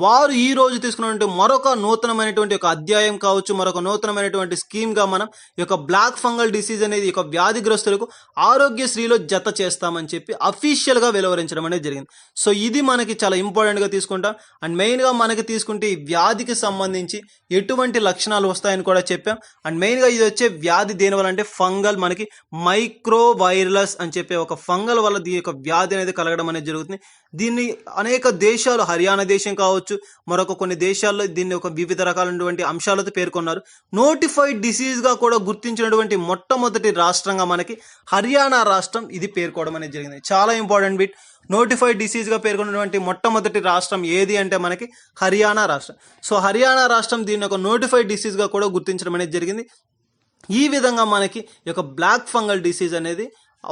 వారు ఈ రోజు తీసుకున్నటువంటి మరొక నూతనమైనటువంటి ఒక అధ్యాయం కావచ్చు, మరొక నూతనమైనటువంటి స్కీమ్గా మనం ఈ యొక్క బ్లాక్ ఫంగల్ డిసీజ్ అనేది ఒక వ్యాధిగ్రస్తులకు ఆరోగ్యశ్రీలో జత చేస్తామని చెప్పి అఫీషియల్గా వెలువరించడం అనేది జరిగింది. సో ఇది మనకి చాలా ఇంపార్టెంట్గా తీసుకుంటాం. అండ్ మెయిన్గా మనకి తీసుకుంటే ఈ వ్యాధికి సంబంధించి ఎటువంటి లక్షణాలు వస్తాయని కూడా చెప్పాం. అండ్ మెయిన్గా ఇది వచ్చే వ్యాధి దేనివల్ల అంటే ఫంగల్, మనకి మైక్రో వైరలస్ అని చెప్పే ఒక ఫంగల్ వల్ల దీని యొక్క వ్యాధి అనేది కలగడం అనేది జరుగుతుంది. దీన్ని అనేక దేశాలు, హర్యానా దేశం కావచ్చు, మరొక కొన్ని దేశాల్లో దీన్ని ఒక వివిధ రకాలైనటువంటి అంశాలతో పేర్కొన్నారు. నోటిఫైడ్ డిసీజ్ గా కూడా గుర్తించినటువంటి మొట్టమొదటి రాష్ట్రంగా మనకి హర్యానా రాష్ట్రం ఇది పేర్కోవడం అనేది జరిగింది. చాలా ఇంపార్టెంట్ బిట్. నోటిఫైడ్ డిసీజ్ గా పేర్కొన్నటువంటి మొట్టమొదటి రాష్ట్రం ఏది అంటే మనకి హర్యానా రాష్ట్రం. సో హర్యానా రాష్ట్రం దీన్ని ఒక నోటిఫైడ్ డిసీజ్ గా కూడా గుర్తించడం అనేది జరిగింది. ఈ విధంగా మనకి ఈ యొక్క బ్లాక్ ఫంగల్ డిసీజ్ అనేది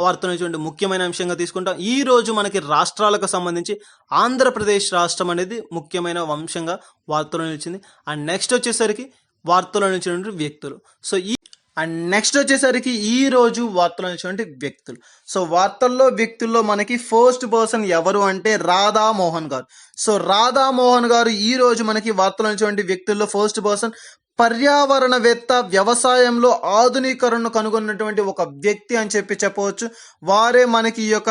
వార్తల నుంచి ముఖ్యమైన అంశంగా తీసుకుంటాం. ఈ రోజు మనకి రాష్ట్రాలకు సంబంధించి ఆంధ్రప్రదేశ్ రాష్ట్రం అనేది ముఖ్యమైన అంశంగా వార్తలో నిలిచింది. అండ్ నెక్స్ట్ వచ్చేసరికి వార్తలో నిలిచినటువంటి వ్యక్తులు. సో నెక్స్ట్ వచ్చేసరికి ఈ రోజు వార్తలో నిలిచినటువంటి వ్యక్తులు. సో వార్తల్లో వ్యక్తుల్లో మనకి ఫస్ట్ పర్సన్ ఎవరు అంటే రాధామోహన్ గారు. సో రాధామోహన్ గారు ఈ రోజు మనకి వార్తలో నిలిచినటువంటి వ్యక్తుల్లో ఫస్ట్ పర్సన్. పర్యావరణవేత్త, వ్యవసాయంలో ఆధునీకరణను కనుగొన్నటువంటి ఒక వ్యక్తి అని చెప్పవచ్చు. వారే మనకి ఈ యొక్క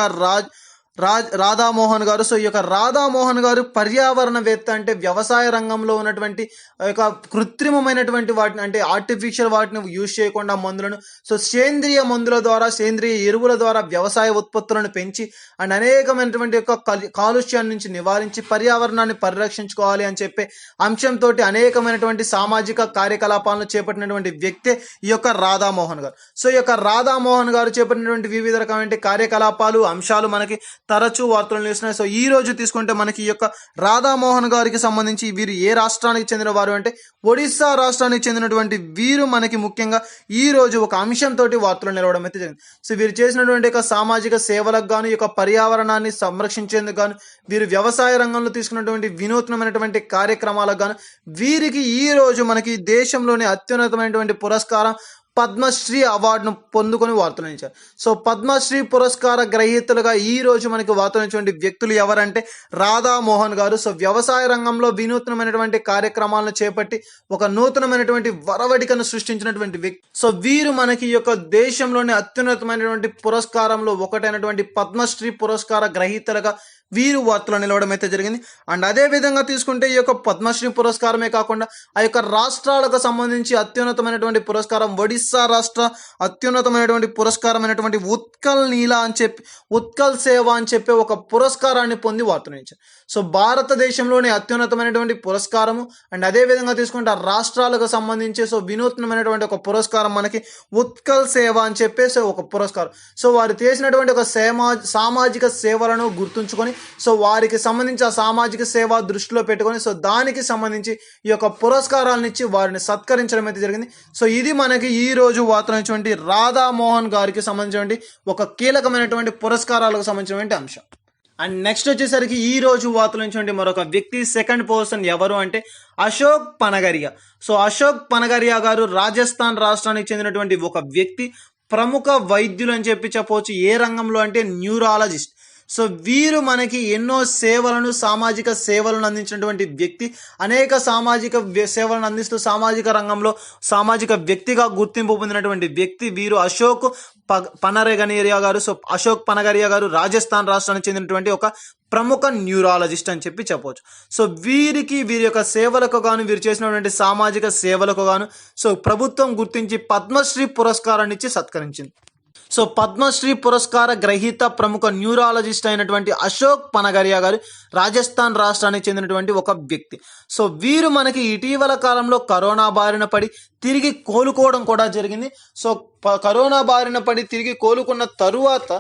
రాధామోహన్ గారు. సో ఈ యొక్క రాధామోహన్ గారు పర్యావరణవేత్త అంటే వ్యవసాయ రంగంలో ఉన్నటువంటి యొక్క కృత్రిమమైనటువంటి వాటిని అంటే ఆర్టిఫిషియల్ వాటిని యూజ్ చేయకుండా మందులను, సో సేంద్రియ మందుల ద్వారా, సేంద్రియ ఎరువుల ద్వారా వ్యవసాయ ఉత్పత్తులను పెంచి అండ్ అనేకమైనటువంటి యొక్క కాలుష్యాన్ని నుంచి నివారించి పర్యావరణాన్ని పరిరక్షించుకోవాలి అని చెప్పే అంశంతో అనేకమైనటువంటి సామాజిక కార్యకలాపాలను చేపట్టినటువంటి వ్యక్తే ఈ యొక్క రాధామోహన్ గారు. సో ఈ యొక్క రాధామోహన్ గారు చేపట్టినటువంటి వివిధ రకమైన కార్యకలాపాలు, అంశాలు మనకి తరచూ వార్తలు నిలుస్తున్నాయి. సో ఈ రోజు తీసుకుంటే మనకి ఈ యొక్క రాధామోహన్ గారికి సంబంధించి వీరు ఏ రాష్ట్రానికి చెందిన వారు అంటే ఒడిస్సా రాష్ట్రానికి చెందినటువంటి వీరు మనకి ముఖ్యంగా ఈ రోజు ఒక అంశంతో వార్తలు నిలవడం అయితే జరిగింది. సో వీరు చేసినటువంటి యొక్క సామాజిక సేవలకు గాను, ఈ యొక్క పర్యావరణాన్ని సంరక్షించేందుకు గాను, వీరు వ్యవసాయ రంగంలో తీసుకున్నటువంటి వినూత్నమైనటువంటి కార్యక్రమాలకు గాను వీరికి ఈ రోజు మనకి దేశంలోని అత్యున్నతమైనటువంటి పురస్కారం పద్మశ్రీ అవార్డును పొందుకొని వార్తలు నిలిచారు. సో పద్మశ్రీ పురస్కార గ్రహీతలుగా ఈ రోజు మనకి వార్తలు నిలిచినటువంటి వ్యక్తులు ఎవరంటే రాధామోహన్ గారు. సో వ్యవసాయ రంగంలో వినూత్నమైనటువంటి కార్యక్రమాలను చేపట్టి ఒక నూతనమైనటువంటి వరవడికను సృష్టించినటువంటి వ్యక్తి. సో వీరు మనకి ఈ యొక్క దేశంలోని అత్యున్నతమైనటువంటి పురస్కారంలో ఒకటైనటువంటి పద్మశ్రీ పురస్కార గ్రహీతలుగా వీరు వార్తలు నిలవడం అయితే జరిగింది. అండ్ అదే విధంగా తీసుకుంటే ఈ యొక్క పద్మశ్రీ పురస్కారమే కాకుండా ఆ యొక్క రాష్ట్రాలకు సంబంధించి అత్యున్నతమైనటువంటి పురస్కారం ఒడిస్సా రాష్ట్ర అత్యున్నతమైనటువంటి పురస్కారమైనటువంటి ఉత్కల్ సేవ అని చెప్పి ఒక పురస్కారాన్ని పొంది వార్తలు ఇచ్చారు. సో భారతదేశంలోని అత్యున్నతమైనటువంటి పురస్కారము. అండ్ అదే విధంగా తీసుకుంటే ఆ రాష్ట్రాలకు సంబంధించి సో వినూత్నమైనటువంటి ఒక పురస్కారం మనకి ఉత్కల్ సేవ అని చెప్పేసి ఒక పురస్కారం. సో వారు చేసినటువంటి ఒక సామాజిక సేవలను గుర్తుంచుకొని సో వారికి సంబంధించి ఆ సామాజిక సేవ దృష్టిలో పెట్టుకొని సో దానికి సంబంధించి ఈ యొక్క పురస్కారాలను ఇచ్చి వారిని సత్కరించడం అయితే జరిగింది. సో ఇది మనకి ఈ రోజు వార్తలైనటువంటి రాధామోహన్ గారికి సంబంధించినటువంటి ఒక కీలకమైనటువంటి పురస్కారాలకు సంబంధించినటువంటి అంశం. అండ్ నెక్స్ట్ వచ్చేసరికి ఈ రోజు వార్తలు మరొక వ్యక్తి సెకండ్ పర్సన్ ఎవరు అంటే అశోక్ పనగరియా. సో అశోక్ పనగరియా గారు రాజస్థాన్ రాష్ట్రానికి చెందినటువంటి ఒక వ్యక్తి, ప్రముఖ వైద్యులు అని చెప్పవచ్చు. ఏ రంగంలో అంటే న్యూరాలజిస్ట్. సో వీరు మనకి ఎన్నో సామాజిక సేవలను అందించినటువంటి వ్యక్తి, అనేక సామాజిక సేవలను అందిస్తూ సామాజిక రంగంలో సామాజిక వ్యక్తిగా గుర్తింపు పొందినటువంటి వ్యక్తి వీరు అశోక్ పనగరియా గారు. సో అశోక్ పనగరియా గారు రాజస్థాన్ రాష్ట్రానికి చెందినటువంటి ఒక ప్రముఖ న్యూరాలజిస్ట్ అని చెప్పవచ్చు. సో వీరి యొక్క సేవలకు గాను, వీరు చేసినటువంటి సామాజిక సేవలకు గాను సో ప్రభుత్వం గుర్తించి పద్మశ్రీ పురస్కారాన్ని ఇచ్చి సత్కరించింది. సో పద్మశ్రీ పురస్కార గ్రహీత ప్రముఖ న్యూరాలజిస్ట్ అయినటువంటి అశోక్ పనగరియా గారు రాజస్థాన్ రాష్ట్రానికి చెందినటువంటి ఒక వ్యక్తి. సో వీరు మనకి ఇటీవల కాలంలో కరోనా బారిన పడి తిరిగి కోలుకోవడం కూడా జరిగింది. సో కరోనా బారిన పడి తిరిగి కోలుకున్న తరువాత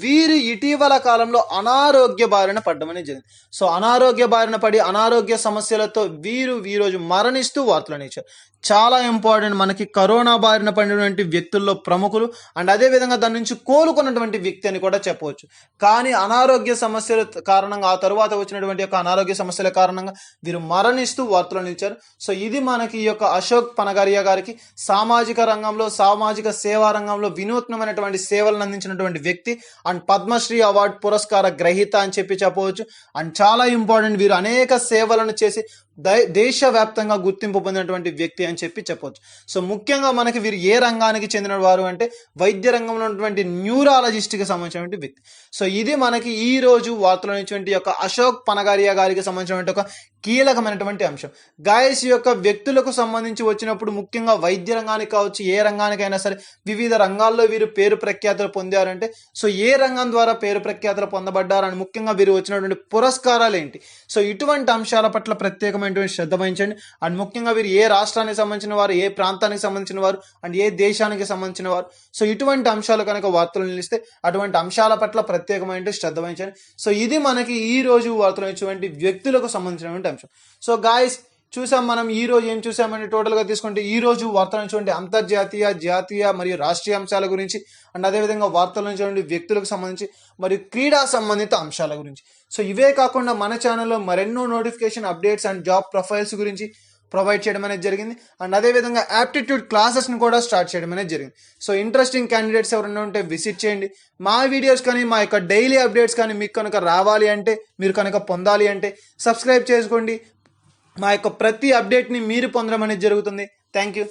వీరు ఇటీవల కాలంలో అనారోగ్య బారిన పడడం అనేది జరిగింది. సో అనారోగ్య బారిన పడి అనారోగ్య సమస్యలతో వీరు ఈరోజు మరణిస్తూ వార్తలను ఇచ్చారు. చాలా ఇంపార్టెంట్, మనకి కరోనా బారిన పడినటువంటి వ్యక్తుల్లో ప్రముఖులు అండ్ అదేవిధంగా దాని నుంచి కోలుకున్నటువంటి వ్యక్తి అని కూడా చెప్పవచ్చు. కానీ అనారోగ్య సమస్యల కారణంగా ఆ తరువాత వచ్చినటువంటి యొక్క అనారోగ్య సమస్యల కారణంగా వీరు మరణిస్తూ వార్తలను ఇచ్చారు. సో ఇది మనకి ఈ యొక్క అశోక్ పనగారియా గారికి సామాజిక రంగంలో, సామాజిక సేవా రంగంలో వినూత్నమైనటువంటి సేవలను అందించినటువంటి వ్యక్తి అండ్ పద్మశ్రీ అవార్డు పురస్కార గ్రహీత అని చెప్పవచ్చు. అండ్ చాలా ఇంపార్టెంట్, వీరు అనేక సేవలను చేసి దేశవ్యాప్తంగా గుర్తింపు పొందినటువంటి వ్యక్తి అని చెప్పవచ్చు. సో ముఖ్యంగా మనకి వీరు ఏ రంగానికి చెందిన వారు అంటే వైద్య రంగంలో ఉన్నటువంటి న్యూరాలజిస్ట్కి సంబంధించినటువంటి వ్యక్తి. సో ఇది మనకి ఈ రోజు వార్తలో ఉన్నటువంటి యొక్క అశోక్ పనగారియా గారికి సంబంధించినటువంటి ఒక కీలకమైనటువంటి అంశం. గాయస్ యొక్క వ్యక్తులకు సంబంధించి వచ్చినప్పుడు ముఖ్యంగా వైద్య రంగానికి కావచ్చు, ఏ రంగానికైనా సరే వివిధ రంగాల్లో వీరు పేరు ప్రఖ్యాతులు పొందారంటే సో ఏ రంగం ద్వారా పేరు ప్రఖ్యాతులు పొందబడ్డారని ముఖ్యంగా వీరు వచ్చినటువంటి పురస్కారాలు ఏంటి, సో ఇటువంటి అంశాల పట్ల ప్రత్యేకమైనటువంటి శ్రద్ధ వహించండి. అండ్ ముఖ్యంగా వీరు ఏ రాష్ట్రానికి సంబంధించిన వారు, ఏ ప్రాంతానికి సంబంధించిన వారు అండ్ ఏ దేశానికి సంబంధించిన వారు, సో ఇటువంటి అంశాలు కనుక వార్తలు నిలిస్తే అటువంటి అంశాల పట్ల ప్రత్యేకమైన శ్రద్ధ వహించండి. సో ఇది మనకి ఈ రోజు వార్తలు ఇచ్చినటువంటి వ్యక్తులకు సంబంధించినటువంటి అంశం. సో గాయస్ చూసాం, మనం ఈ రోజు ఏం చూసామంటే టోటల్గా తీసుకుంటే ఈ రోజు వార్తలు ఇచ్చినటువంటి అంతర్జాతీయ, జాతీయ మరియు రాష్ట్రీయ అంశాల గురించి అండ్ అదేవిధంగా వార్తలు ఇచ్చినటువంటి వ్యక్తులకు సంబంధించి మరియు క్రీడా సంబంధిత అంశాల గురించి. సో ఇవే కాకుండా మన ఛానల్లో మరెన్నో notification updates and job profiles గురించి ప్రొవైడ్ చేయడం అనేది జరిగింది. అండ్ అదేవిధంగా యాప్టిట్యూడ్ క్లాసెస్ని కూడా స్టార్ట్ చేయడం అనేది జరిగింది. సో ఇంట్రెస్టింగ్ క్యాండిడేట్స్ ఎవరైనా ఉంటే విజిట్ చేయండి. మా వీడియోస్ కానీ మా యొక్క డైలీ అప్డేట్స్ కానీ మీకు కనుక రావాలి అంటే, మీరు కనుక పొందాలి అంటే సబ్స్క్రైబ్ చేసుకోండి. మా యొక్క ప్రతి అప్డేట్ని మీరు పొందడం అనేది జరుగుతుంది. Thank you.